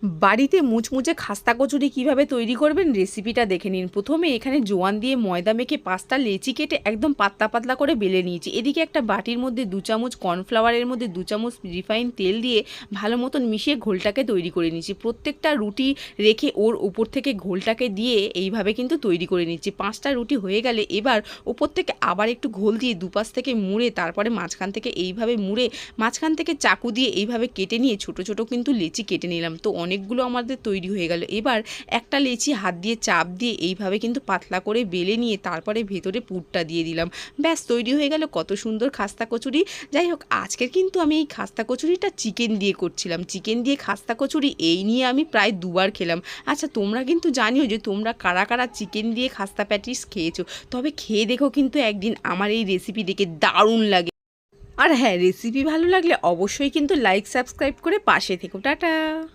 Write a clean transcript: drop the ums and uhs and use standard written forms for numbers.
বাড়িতে মুচমুচে খাস্তা কচুরি কীভাবে তৈরি করবেন রেসিপিটা দেখে নিন। প্রথমে এখানে জোয়ান দিয়ে ময়দা মেখে 5টা লেচি কেটে একদম পাতলা পাতলা করে বেলে নিয়েছি। এদিকে একটা বাটির মধ্যে 2 চামচ কর্নফ্লাওয়ারের মধ্যে 2 চামচ রিফাইন তেল দিয়ে ভালো মতন মিশিয়ে ঘোলটাকে তৈরি করে নিচ্ছি। প্রত্যেকটা রুটি রেখে ওর উপর থেকে ঘোলটাকে দিয়ে এইভাবে কিন্তু তৈরি করে নিচ্ছি। 5টা রুটি হয়ে গেলে এবার ওপর থেকে আবার একটু ঘোল দিয়ে দুপাশ থেকে মুড়ে তারপরে মাঝখান থেকে এইভাবে মুড়ে মাঝখান থেকে চাকু দিয়ে এইভাবে কেটে নিয়ে ছোট ছোট কিন্তু লেচি কেটে নিলাম। তো অনেকগুলো আমাদের তৈরি হয়ে গেল। এবার একটা লেচি হাত দিয়ে চাপ দিয়ে এইভাবে কিন্তু পাতলা করে বেলে নিয়ে তারপরে ভেতরে পুরটা দিয়ে দিলাম। ব্যাস তৈরি হয়ে গেল কত সুন্দর খাস্তা কচুরি। যাই হোক, আজকের কিন্তু আমি এই খাস্তা কচুরিটা চিকেন দিয়ে করছিলাম। চিকেন দিয়ে খাস্তা কচুরি এই নিয়ে আমি প্রায় 2বার খেলাম। আচ্ছা, তোমরা কিন্তু জানিও যে তোমরা কারা কারা চিকেন দিয়ে খাস্তা প্যাটিস খেয়েছো। তবে খেয়ে দেখো কিন্তু একদিন, আমার এই রেসিপি দেখে দারুণ লাগে। আর হ্যাঁ, রেসিপি ভালো লাগলে অবশ্যই কিন্তু লাইক সাবস্ক্রাইব করে পাশে থেকো। টাটা।